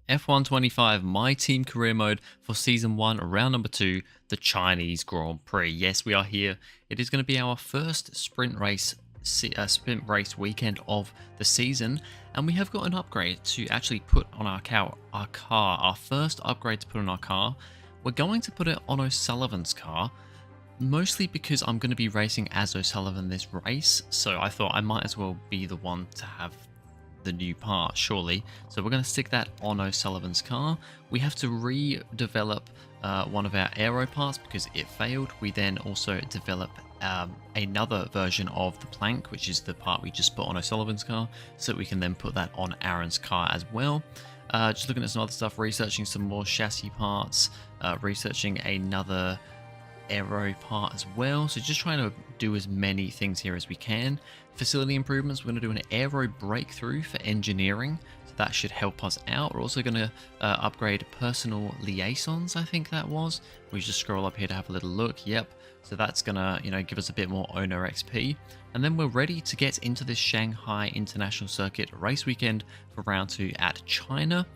F125, my team career mode for season 1, round number 2, the Chinese Grand Prix. Yes, we are here. It is going to be our first sprint race weekend of the season, and we have got an upgrade to actually put on our car. Our first upgrade to put on our car. We're going to put it on O'Sullivan's car, mostly because I'm going to be racing as O'Sullivan this race, so I thought I might as well be the one to have the new part, surely. So we're going to stick that on O'Sullivan's car. We have to redevelop one of our aero parts because it failed. We then also develop another version of the plank, which is the part we just put on O'Sullivan's car, so that we can then put that on Aaron's car as well. Just looking at some other stuff, researching some more chassis parts, researching another aero part as well. So just trying to do as many things here as we can. Facility improvements, we're going to do an aero breakthrough for engineering, so that should help us out. We're also going to upgrade personal liaisons, I think that was. We just scroll up here to have a little look. Yep, so that's going to give us a bit more owner XP, and then we're ready to get into this Shanghai International Circuit race weekend for round 2 at China.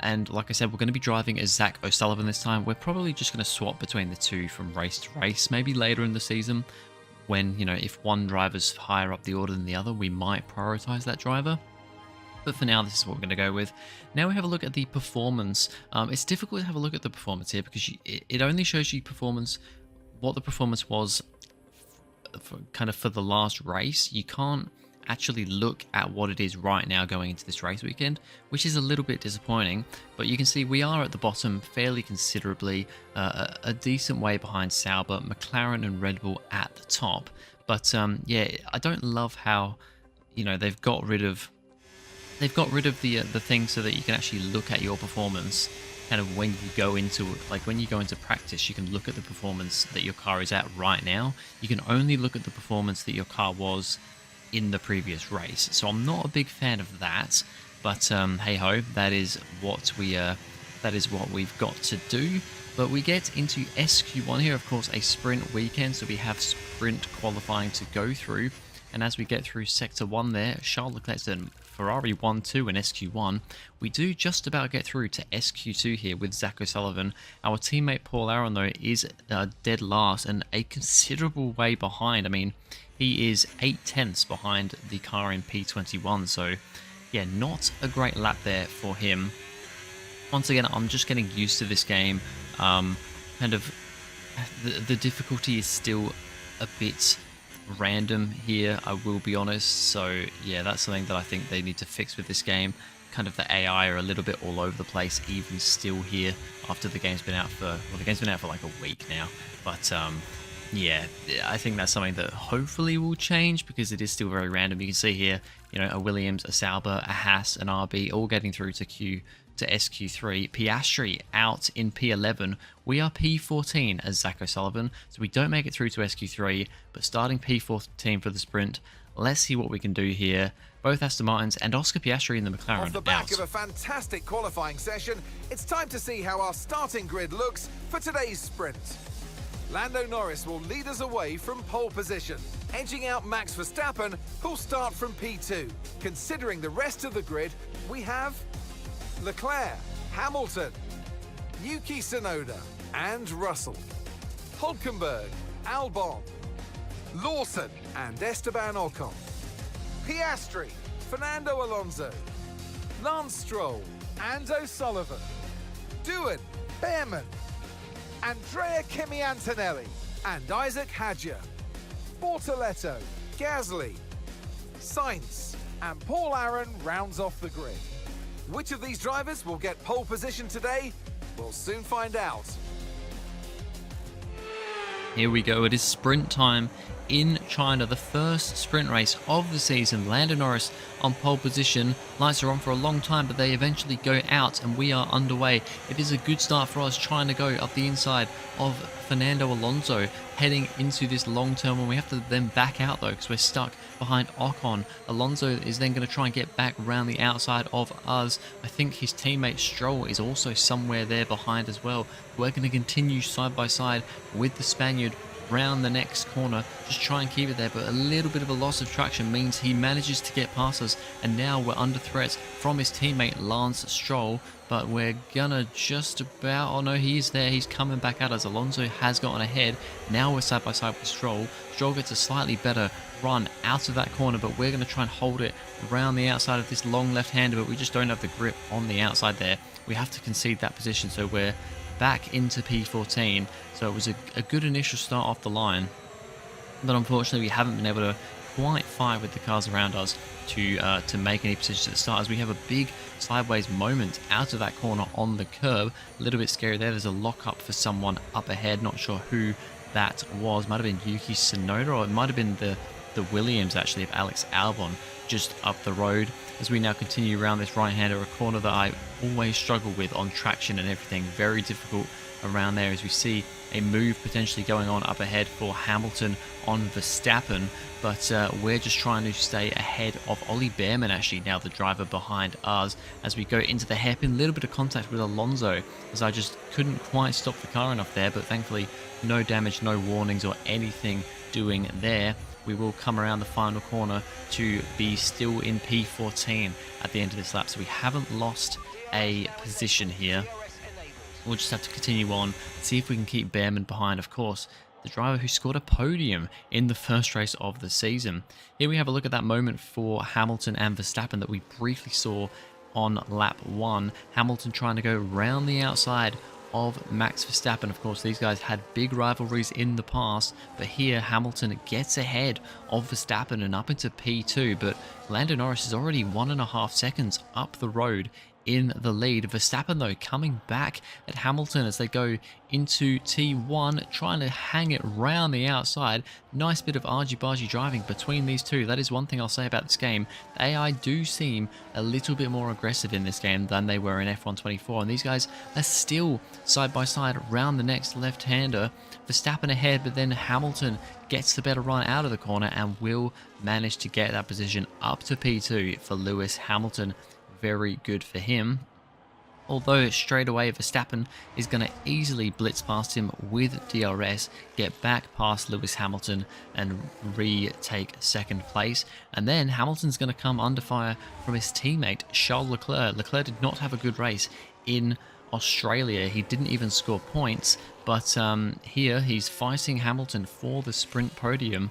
And like I said, we're going to be driving as Zach O'Sullivan this time. We're probably just going to swap between the two from race to race. Maybe later in the season when, if one driver's higher up the order than the other, we might prioritize that driver. But for now, this is what we're going to go with. Now we have a look at the performance. It's difficult to have a look at the performance here because it only shows you what the performance was for the last race. You can't actually look at what it is right now going into this race weekend, which is a little bit disappointing. But you can see we are at the bottom fairly considerably, a decent way behind Sauber, McLaren and Red Bull at the top. But yeah, I don't love how they've got rid of the thing so that you can actually look at your performance kind of when you go into practice. You can look at the performance that your car is at right now. You can only look at the performance that your car was in the previous race. So I'm not a big fan of that, but hey ho, that is what we've got to do. But we get into SQ1 here, of course, a sprint weekend, so we have sprint qualifying to go through. And as we get through sector 1 there, Charles Leclerc's in Ferrari 1-2 and SQ1. We do just about get through to SQ2 here with Zach O'Sullivan. Our teammate Paul Aron, though, is dead last and a considerable way behind. I mean, he is 8/10 behind the car in P21, so yeah, not a great lap there for him. Once again, I'm just getting used to this game. The difficulty is still a bit random here, I will be honest. So yeah, that's something that I think they need to fix with this game. Kind of the AI are a little bit all over the place, even still here after the game's been out for like a week now. But yeah, I think that's something that hopefully will change because it is still very random. You can see here, a Williams, a Sauber, a Haas, an RB, all getting through to SQ3. Piastri out in P11. We are P14 as Zach O'Sullivan, so we don't make it through to SQ3, but starting P14 for the sprint. Let's see what we can do here. Both Aston Martins and Oscar Piastri in the McLaren Off the back out. of a fantastic qualifying session, it's time to see how our starting grid looks for today's sprint. Lando Norris will lead us away from pole position, edging out Max Verstappen, who'll start from P2. Considering the rest of the grid, we have Leclerc, Hamilton, Yuki Tsunoda and Russell, Hulkenberg, Albon, Lawson and Esteban Ocon, Piastri, Fernando Alonso, Lance Stroll and O'Sullivan, Doohan, Behrman, Andrea Kimi Antonelli and Isaac Hadjar, Bortoletto, Gasly, Sainz and Paul Aron rounds off the grid. Which of these drivers will get pole position today? We'll soon find out. Here we go, it is sprint time in China, the first sprint race of the season. Lando Norris on pole position. Lights are on for a long time, but they eventually go out and we are underway. It is a good start for us trying to go up the inside of Fernando Alonso heading into this long turn when we have to then back out though because we're stuck behind Ocon. Alonso is then going to try and get back around the outside of us. I think his teammate Stroll is also somewhere there behind as well. We're going to continue side by side with the Spaniard round the next corner, just try and keep it there, but a little bit of a loss of traction means he manages to get past us, and now we're under threat from his teammate Lance Stroll, but we're gonna just about, oh no, he is there, he's coming back at us. Alonso has gotten ahead, now we're side by side with Stroll. Stroll gets a slightly better run out of that corner, but we're gonna try and hold it around the outside of this long left-hander, but we just don't have the grip on the outside there. We have to concede that position, so we're back into P14. So it was a good initial start off the line, but unfortunately we haven't been able to quite fight with the cars around us to make any positions at the start, as we have a big sideways moment out of that corner on the curb. A little bit scary there. There's a lock up for someone up ahead, not sure who that was. Might have been Yuki Tsunoda, or it might have been the Williams actually of Alex Albon just up the road. As we now continue around this right-hander, a corner that I always struggle with on traction and everything, very difficult around there, as we see a move potentially going on up ahead for Hamilton on Verstappen, but we're just trying to stay ahead of Ollie Behrman, actually now the driver behind us, as we go into the hairpin. A little bit of contact with Alonso, as I just couldn't quite stop the car enough there, but thankfully no damage, no warnings or anything doing there. We will come around the final corner to be still in P14 at the end of this lap, so we haven't lost a position here. We'll just have to continue on, see if we can keep Behrman behind, of course, the driver who scored a podium in the first race of the season. Here we have a look at that moment for Hamilton and Verstappen that we briefly saw on lap 1. Hamilton trying to go round the outside of Max Verstappen. Of course, these guys had big rivalries in the past, but here Hamilton gets ahead of Verstappen and up into P2, but Lando Norris is already 1.5 seconds up the road in the lead. Verstappen, though, coming back at Hamilton as they go into T1, trying to hang it round the outside. Nice bit of argy-bargy driving between these two. That is one thing I'll say about this game. The AI do seem a little bit more aggressive in this game than they were in F1 24, and these guys are still side by side around the next left-hander. Verstappen ahead, but then Hamilton gets the better run out of the corner and will manage to get that position up to P2 for Lewis Hamilton. Very good for him. Although straight away Verstappen is going to easily blitz past him with DRS, get back past Lewis Hamilton and retake second place. And then Hamilton's going to come under fire from his teammate Charles Leclerc. Leclerc did not have a good race in Australia. He didn't even score points, but here he's fighting Hamilton for the sprint podium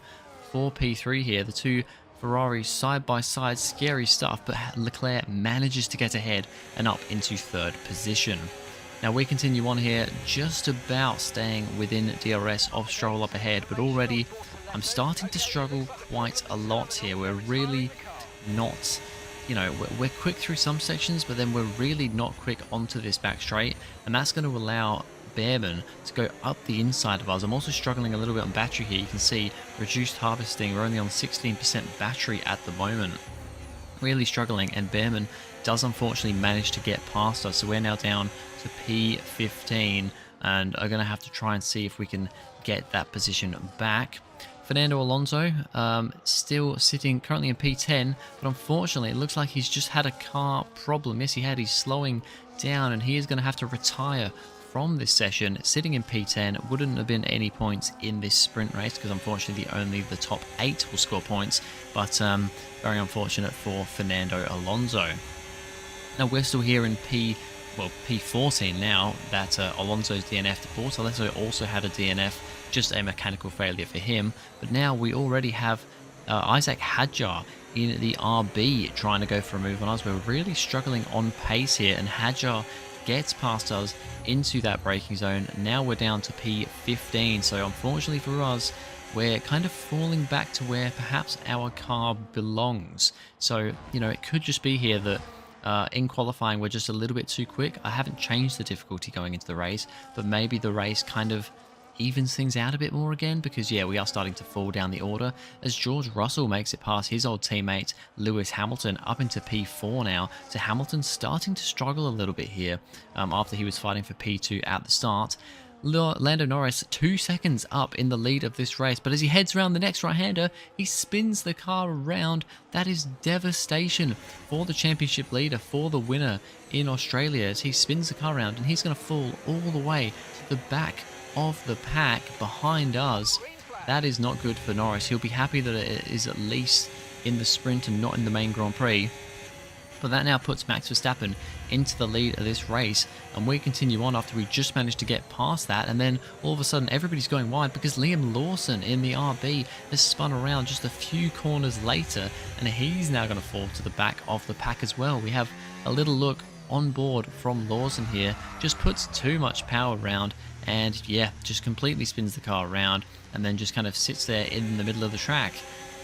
for P3 here. The two Ferrari side by side, scary stuff, but Leclerc manages to get ahead and up into third position. Now we continue on here, just about staying within DRS of Stroll up ahead, but already I'm starting to struggle quite a lot here. We're really not, you know, we're quick through some sections, but then we're really not quick onto this back straight, and that's going to allow Behrman to go up the inside of us. I'm also struggling a little bit on battery here. You can see reduced harvesting. We're only on 16% battery at the moment. Really struggling, and Behrman does unfortunately manage to get past us. So we're now down to P15 and are going to have to try and see if we can get that position back. Fernando Alonso still sitting currently in P10, but unfortunately it looks like he's just had a car problem. Yes, he had. He's slowing down and he is going to have to retire from this session. Sitting in P10, wouldn't have been any points in this sprint race because unfortunately only the top 8 will score points, but very unfortunate for Fernando Alonso. Now we're still here in P14 now that Alonso's DNF'd. Bortoleto also had a DNF, just a mechanical failure for him, but now we already have Isaac Hadjar in the RB trying to go for a move on us. We're really struggling on pace here, and Hadjar gets past us into that braking zone. Now we're down to P15, so unfortunately for us, we're kind of falling back to where perhaps our car belongs. So, you know, it could just be here that in qualifying we're just a little bit too quick. I haven't changed the difficulty going into the race, but maybe the race kind of evens things out a bit more again, because yeah, we are starting to fall down the order as George Russell makes it past his old teammate Lewis Hamilton up into P4 now. So Hamilton starting to struggle a little bit here after he was fighting for P2 at the start. Lando Norris 2 seconds up in the lead of this race, but as he heads around the next right-hander, he spins the car around. That is devastation for the championship leader, for the winner in Australia, as he spins the car around and he's going to fall all the way to the back of the pack behind us. That is not good for Norris. He'll be happy that it is at least in the sprint and not in the main Grand Prix. But that now puts Max Verstappen into the lead of this race, and we continue on after we just managed to get past that, and then all of a sudden everybody's going wide because Liam Lawson in the RB has spun around just a few corners later, and he's now going to fall to the back of the pack as well. We have a little look on board from Lawson here, just puts too much power around, and yeah, just completely spins the car around and then just kind of sits there in the middle of the track.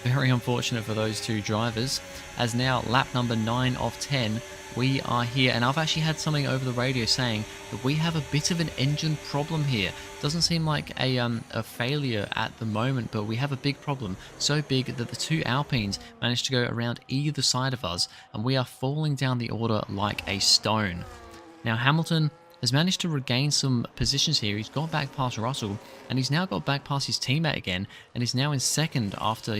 Very unfortunate for those two drivers, as now lap number 9 of 10, we are here, and I've actually had something over the radio saying that we have a bit of an engine problem here. Doesn't seem like a failure at the moment, but we have a big problem, so big that the two Alpines managed to go around either side of us, and we are falling down the order like a stone. Now Hamilton has managed to regain some positions here. He's got back past Russell, and he's now got back past his teammate again, and is now in second after,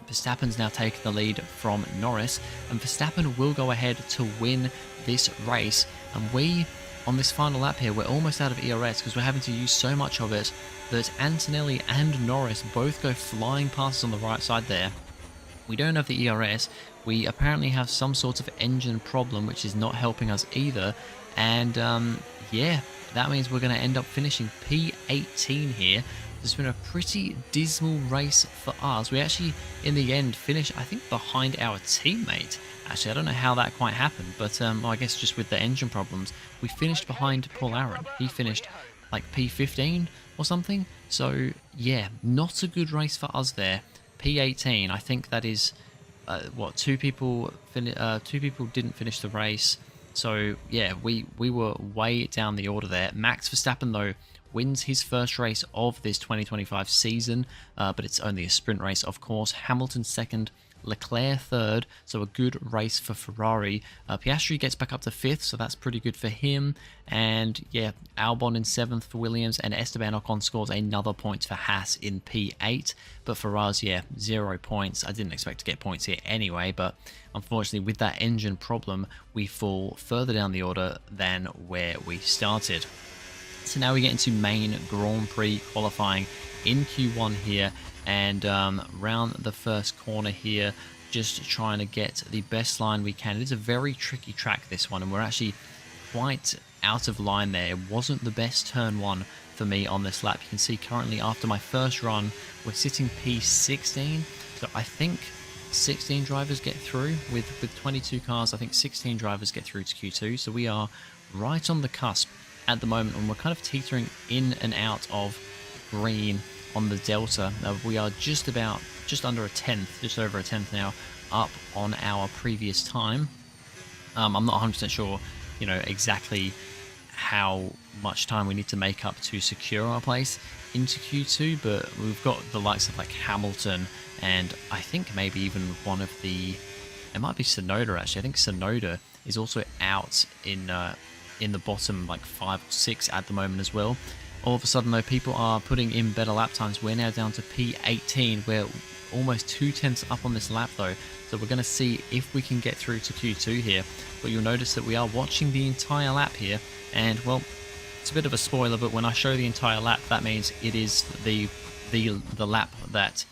Verstappen's now taken the lead from Norris, and Verstappen will go ahead to win this race. And we, on this final lap here, we're almost out of ERS because we're having to use so much of it that Antonelli and Norris both go flying past us on the right side there. We don't have the ERS. We apparently have some sort of engine problem, which is not helping us either. And yeah, that means we're going to end up finishing P18 here. It's been a pretty dismal race for us. We actually, in the end, finished, I think, behind our teammate. Actually, I don't know how that quite happened, but well, I guess just with the engine problems, we finished behind Paul Aaron. He finished like P15 or something. So yeah, not a good race for us there. P18, I think that is what, two people didn't finish the race. So yeah, we were way down the order there. Max Verstappen though wins his first race of this 2025 season, but it's only a sprint race, of course. Hamilton second, Leclerc third, so a good race for Ferrari. Piastri gets back up to 5th, so that's pretty good for him. And yeah, Albon in 7th for Williams, and Esteban Ocon scores another point for Haas in P8. But for us, yeah, 0 points. I didn't expect to get points here anyway, but unfortunately with that engine problem, we fall further down the order than where we started. So now we get into main Grand Prix qualifying in Q1 here, and round the first corner here, just trying to get the best line we can. It is a very tricky track, this one, and we're actually quite out of line there. It wasn't the best turn one for me on this lap. You can see currently after my first run, we're sitting P16, so I think 16 drivers get through. With 22 cars, I think 16 drivers get through to Q2, so we are right on the cusp at the moment, and we're kind of teetering in and out of green on the delta. We are just under a 10th, just over a 10th now, up on our previous time. I'm not 100% sure, exactly how much time we need to make up to secure our place into Q2, but we've got the likes of like Hamilton, and I think maybe even one of it might be Tsunoda actually. I think Tsunoda is also out in the bottom like 5 or 6 at the moment as well. All of a sudden though, people are putting in better lap times. We're now down to P18. We're almost 2/10 up on this lap though, so we're going to see if we can get through to Q2 here. But you'll notice that we are watching the entire lap here, and well, it's a bit of a spoiler, but when I show the entire lap, that means it is the lap that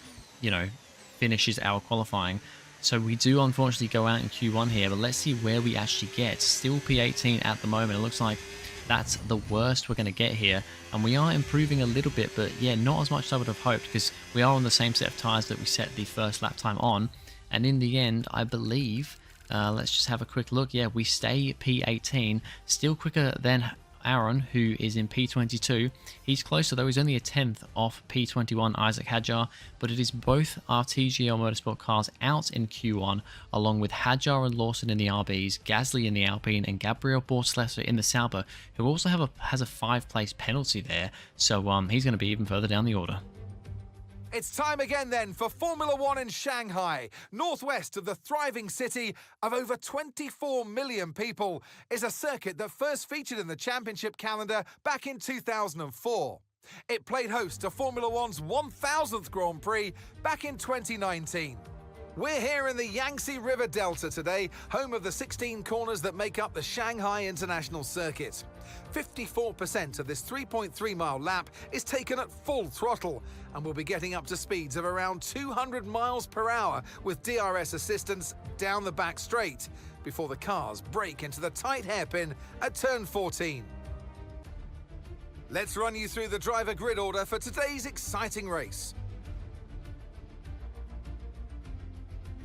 finishes our qualifying. So we do unfortunately go out in Q1 here, but let's see where we actually get. Still P18 at the moment. It looks like that's the worst we're going to get here, and we are improving a little bit, but yeah, not as much as I would have hoped, because we are on the same set of tyres that we set the first lap time on. And in the end, I believe, let's just have a quick look. Yeah, we stay P18, still quicker than Aaron, who is in P22. He's closer though, he's only a 10th off P21 Isaac Hadjar, but it is both our TGL Motorsport cars out in Q1, along with Hadjar and Lawson in the RBs, Gasly in the Alpine, and Gabriel Borslesser in the Sauber, who also has a 5-place penalty there, so he's going to be even further down the order. It's time again then for Formula One in Shanghai. Northwest of the thriving city of over 24 million people is a circuit that first featured in the championship calendar back in 2004. It played host to Formula One's 1000th Grand Prix back in 2019. We're here in the Yangtze River Delta today, home of the 16 corners that make up the Shanghai International Circuit. 54% of this 3.3-mile lap is taken at full throttle, and we'll be getting up to speeds of around 200 miles per hour with DRS assistance down the back straight, before the cars brake into the tight hairpin at turn 14. Let's run you through the driver grid order for today's exciting race.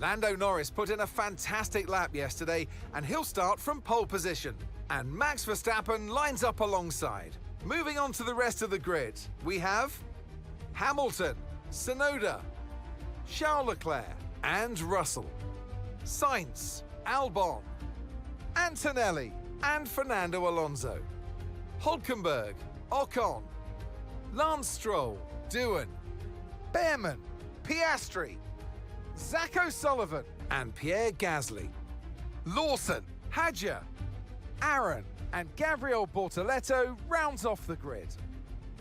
Lando Norris put in a fantastic lap yesterday, and he'll start from pole position. And Max Verstappen lines up alongside. Moving on to the rest of the grid, we have Hamilton, Tsunoda, Charles Leclerc and Russell, Sainz, Albon, Antonelli and Fernando Alonso, Hülkenberg, Ocon, Lance Stroll, Doohan, Behrman, Piastri, Zach O'Sullivan and Pierre Gasly, Lawson, Hadjar, Aaron and Gabriel Bortoleto rounds off the grid.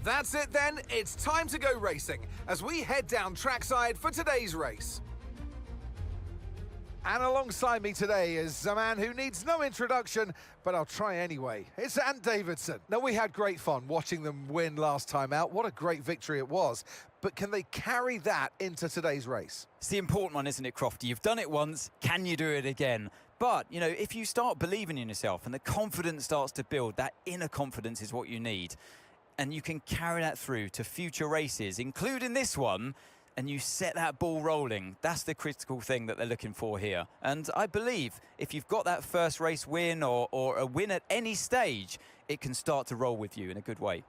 That's it then, it's time to go racing as we head down trackside for today's race. And alongside me today is a man who needs no introduction, but I'll try anyway. It's Ant Davidson. Now, we had great fun watching them win last time out. What a great victory it was. But can they carry that into today's race? It's the important one, isn't it, Crofty? You've done it once, can you do it again? But, you know, if you start believing in yourself and the confidence starts to build, that inner confidence is what you need. And you can carry that through to future races, including this one, and you set that ball rolling. That's the critical thing that they're looking for here. And I believe if you've got that first race win or a win at any stage, it can start to roll with you in a good way.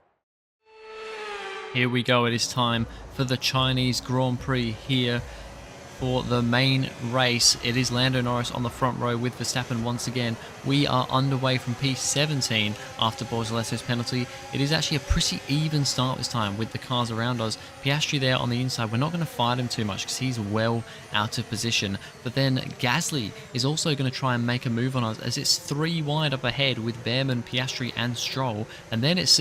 Here we go, it is time for the Chinese Grand Prix here for the main race. It is Lando Norris on the front row with Verstappen once again. We are underway from P17 after Bortoleto's penalty. It is actually a pretty even start this time with the cars around us. Piastri there on the inside. We're not going to fight him too much because he's well out of position. But then Gasly is also going to try and make a move on us as it's 3 wide up ahead with Behrman, Piastri and Stroll. And then it's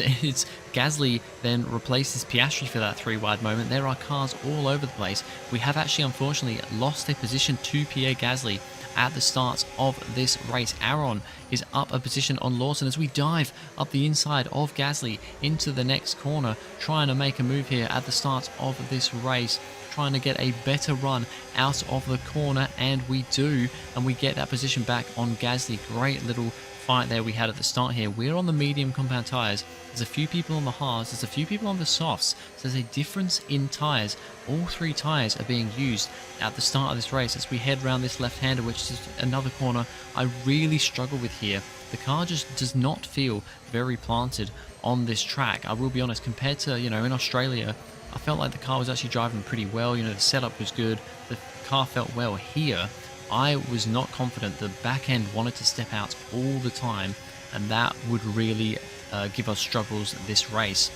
Gasly then replaces Piastri for that 3 wide moment. There are cars all over the place. We have actually unfortunately lost a position to Pierre Gasly at the start of this race. Aaron is up a position on Lawson as we dive up the inside of Gasly into the next corner, trying to make a move here at the start of this race, trying to get a better run out of the corner, and we do, and we get that position back on Gasly. Great little fight there we had at the start here. We're on the medium compound tyres. There's a few people on the hards, there's a few people on the softs, so there's a difference in tyres. All 3 tyres are being used at the start of this race as we head around this left-hander, which is another corner I really struggle with here. The car just does not feel very planted on this track. I will be honest, compared to, you know, in Australia, I felt like the car was actually driving pretty well. You know, the setup was good, the car felt well. Here, I was not confident. The back end wanted to step out all the time, and that would really give us struggles this race.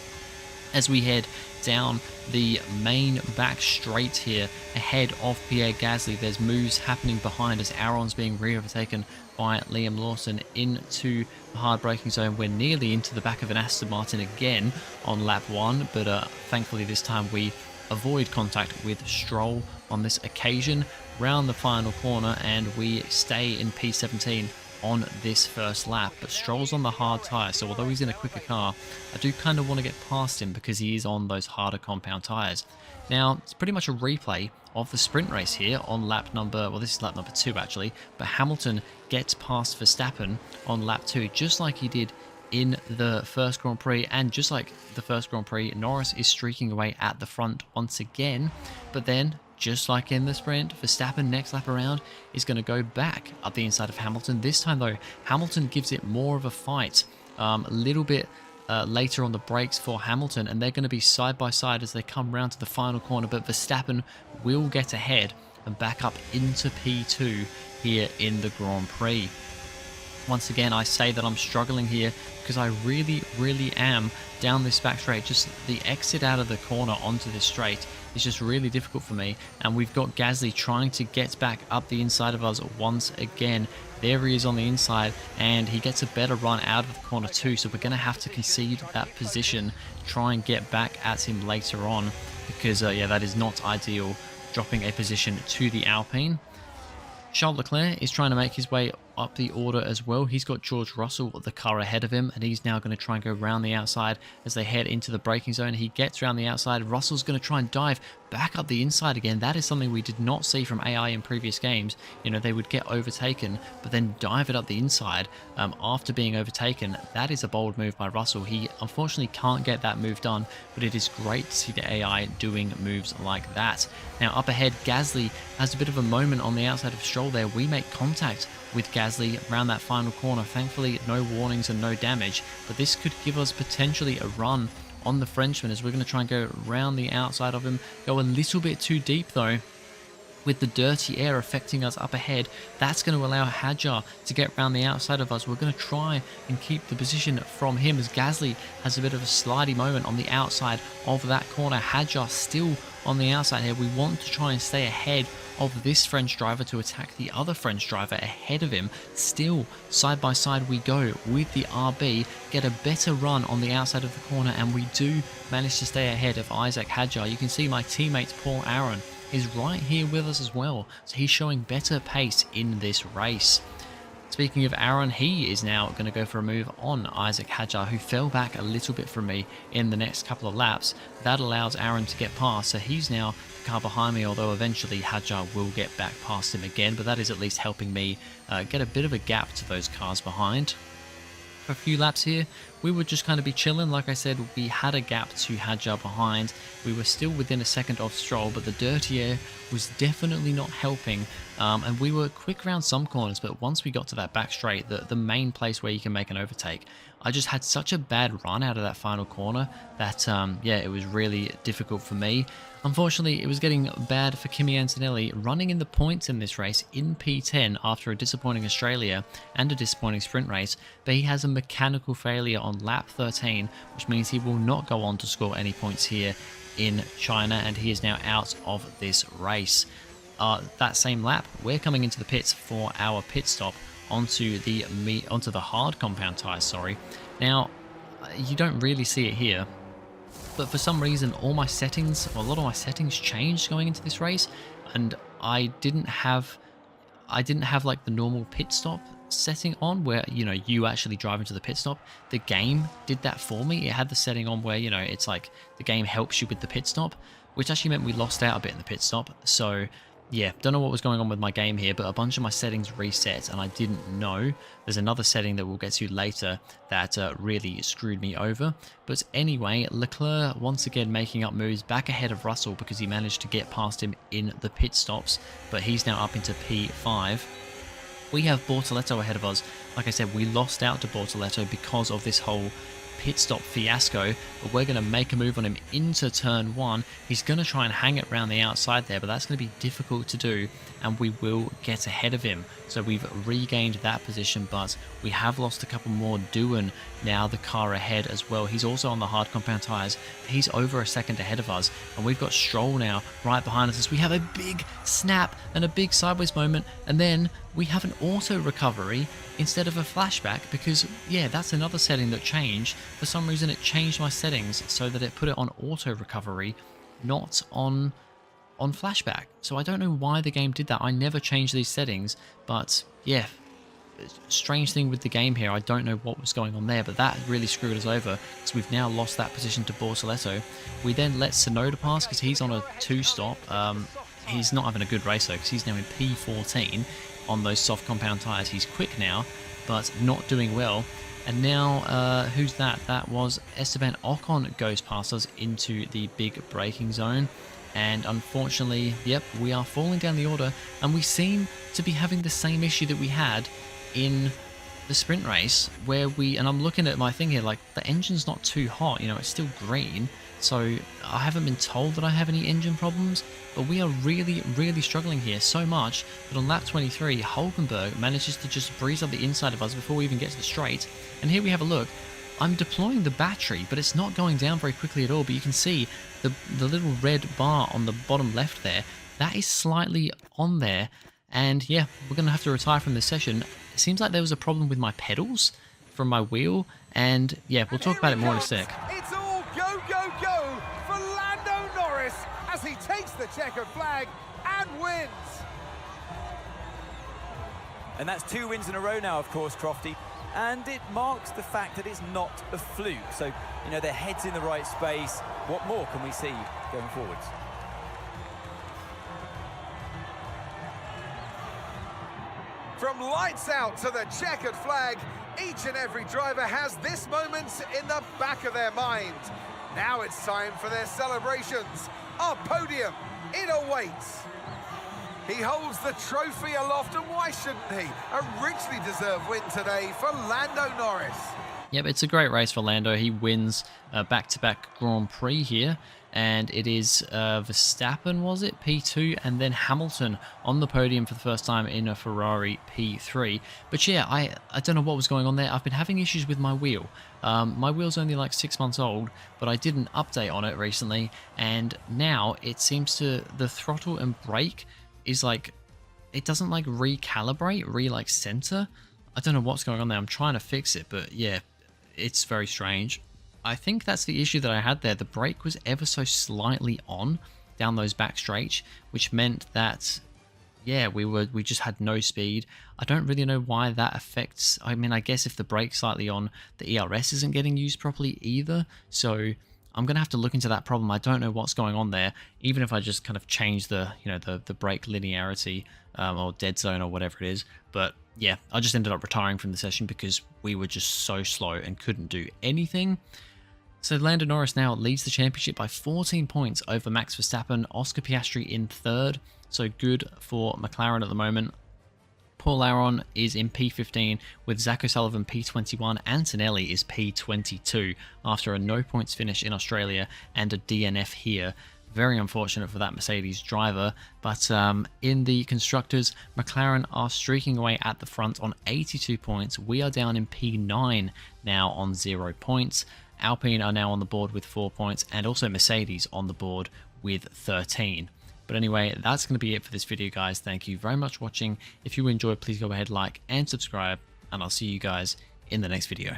As we head down the main back straight here ahead of Pierre Gasly, there's moves happening behind as Aaron's being re-overtaken by Liam Lawson into the hard braking zone. We're nearly into the back of an Aston Martin again on lap 1, but thankfully this time we avoid contact with Stroll on this occasion. Round the final corner and we stay in P17 on this first lap, but Stroll's on the hard tyre, so although he's in a quicker car, I do kind of want to get past him because he is on those harder compound tyres. Now, it's pretty much a replay of the sprint race here on lap number, well, this is lap number 2 actually, but Hamilton gets past Verstappen on lap 2, just like he did in the first Grand Prix, and just like the first Grand Prix, Norris is streaking away at the front once again, but then just like in the sprint, Verstappen next lap around is going to go back up the inside of Hamilton. This time though, Hamilton gives it more of a fight a little bit later on the brakes for Hamilton, and they're going to be side by side as they come round to the final corner, but Verstappen will get ahead and back up into P2 here in the Grand Prix. Once again, I say that I'm struggling here because I really am down this back straight. Just the exit out of the corner onto this straight is just really difficult for me. And we've got Gasly trying to get back up the inside of us once again. There he is on the inside, and he gets a better run out of corner 2. So we're going to have to concede that position, try and get back at him later on, because yeah, that is not ideal dropping a position to the Alpine. Charles Leclerc is trying to make his way up the order as well. He's got George Russell, the car ahead of him, and he's now going to try and go around the outside as they head into the braking zone. He gets around the outside. Russell's going to try and dive back up the inside again. That is something we did not see from AI in previous games. You know, they would get overtaken, but then dive it up the inside after being overtaken. That is a bold move by Russell. He unfortunately can't get that move done, but it is great to see the AI doing moves like that. Now up ahead, Gasly has a bit of a moment on the outside of Stroll there. We make contact with Gasly around that final corner. Thankfully, no warnings and no damage, but this could give us potentially a run on the Frenchman as we're going to try and go around the outside of him. Go a little bit too deep though, with the dirty air affecting us up ahead. That's going to allow Hadjar to get around the outside of us. We're going to try and keep the position from him as Gasly has a bit of a slidey moment on the outside of that corner. Hadjar still on the outside here. We want to try and stay ahead of this French driver to attack the other French driver ahead of him. Still side by side we go with the RB, get a better run on the outside of the corner, and we do manage to stay ahead of Isaac Hadjar. You can see my teammate Paul Aaron is right here with us as well, so he's showing better pace in this race. Speaking of Aaron, he is now going to go for a move on Isaac Hadjar, who fell back a little bit from me in the next couple of laps. That allows Aaron to get past, so he's now the car behind me, although eventually Hadjar will get back past him again, but that is at least helping me get a bit of a gap to those cars behind. For a few laps here, we would just kind of be chilling. Like I said, we had a gap to Hadjar behind. We were still within a second of Stroll, but the dirty air was definitely not helping. And we were quick around some corners, but once we got to that back straight, the main place where you can make an overtake, I just had such a bad run out of that final corner that, yeah, it was really difficult for me. Unfortunately, it was getting bad for Kimi Antonelli, running in the points in this race in P10 after a disappointing Australia and a disappointing sprint race, but he has a mechanical failure on lap 13, which means he will not go on to score any points here in China, and he is now out of this race. That same lap, we're coming into the pits for our pit stop onto the hard compound tyres, sorry. Now, you don't really see it here, but for some reason all my settings, or a lot of my settings changed going into this race, and I didn't have like the normal pit stop setting on where, you know, you actually drive into the pit stop. The game did that for me. It had the setting on where, you know, it's like the game helps you with the pit stop, which actually meant we lost out a bit in the pit stop. So yeah, don't know what was going on with my game here, but a bunch of my settings reset and I didn't know. There's another setting that we'll get to later that really screwed me over. But anyway, Leclerc once again making up moves back ahead of Russell because he managed to get past him in the pit stops, but he's now up into P5. We have Bortoleto ahead of us. Like I said, we lost out to Bortoleto because of this whole pit stop fiasco, but we're going to make a move on him into turn 1. He's going to try and hang it around the outside there, but that's going to be difficult to do, and we will get ahead of him. So we've regained that position, but we have lost a couple more. Doohan now the car ahead as well. He's also on the hard compound tyres. He's over a second ahead of us, and we've got Stroll now right behind us as we have a big snap and a big sideways moment, and then we have an auto recovery instead of a flashback because, yeah, that's another setting that changed. For some reason it changed my settings so that it put it on auto recovery, not on flashback. So I don't know why the game did that. I never changed these settings, but yeah, strange thing with the game here. I don't know what was going on there, but that really screwed us over because we've now lost that position to Bortoleto. We then let Tsunoda pass because he's on a 2-stop. He's not having a good race though because he's now in P14 on those soft compound tyres. He's quick now, but not doing well. And now, who's that? That was Esteban Ocon goes past us into the big braking zone. And unfortunately, yep, we are falling down the order, and we seem to be having the same issue that we had in the sprint race where and I'm looking at my thing here, like the engine's not too hot, you know, it's still green. So I haven't been told that I have any engine problems, but we are really, really struggling here so much that on lap 23, Hulkenberg manages to just breeze up the inside of us before we even get to the straight. And here we have a look. I'm deploying the battery, but it's not going down very quickly at all. But you can see the little red bar on the bottom left there. That is slightly on there. And yeah, we're going to have to retire from this session. It seems like there was a problem with my pedals from my wheel. And yeah, we'll talk about it more in a sec. It's all go, go, go for Lando Norris as as he takes the checkered flag and wins. And that's 2 wins in a row now, of course, Crofty. And it marks the fact that it's not a fluke. So, you know, their head's in the right space. What more can we see going forwards? From lights out to the checkered flag, each and every driver has this moment in the back of their mind. Now it's time for their celebrations. Our podium, it awaits. He holds the trophy aloft, and why shouldn't he? A richly deserved win today for Lando Norris. Yep, it's a great race for Lando. He wins back-to-back Grand Prix here, and it is Verstappen, was it? P2, and then Hamilton on the podium for the first time in a Ferrari P3. But yeah, I don't know what was going on there. I've been having issues with my wheel. My wheel's only like 6 months old, but I did an update on it recently, and now it seems to, the throttle and brake is like, it doesn't like recalibrate, like center. I don't know what's going on there. I'm trying to fix it, but yeah, it's very strange. I think that's the issue that I had there. The brake was ever so slightly on down those back straights, which meant that, yeah, we just had no speed. I don't really know why that affects. I mean, I guess if the brake's slightly on, the ERS isn't getting used properly either. So I'm gonna have to look into that problem. I don't know what's going on there. Even if I just kind of change the, you know, the brake linearity or dead zone or whatever it is. But yeah, I just ended up retiring from the session because we were just so slow and couldn't do anything. So Lando Norris now leads the championship by 14 points over Max Verstappen, Oscar Piastri in third. So good for McLaren at the moment. Paul Aron is in P15 with Zach O'Sullivan P21. Antonelli is P22 after a no points finish in Australia and a DNF here. Very unfortunate for that Mercedes driver, but in the constructors, McLaren are streaking away at the front on 82 points. We are down in P9 now on 0 points. Alpine are now on the board with 4 points, and also Mercedes on the board with 13. But anyway, that's going to be it for this video, guys. Thank you very much for watching. If you enjoyed, please go ahead, like and subscribe, and I'll see you guys in the next video.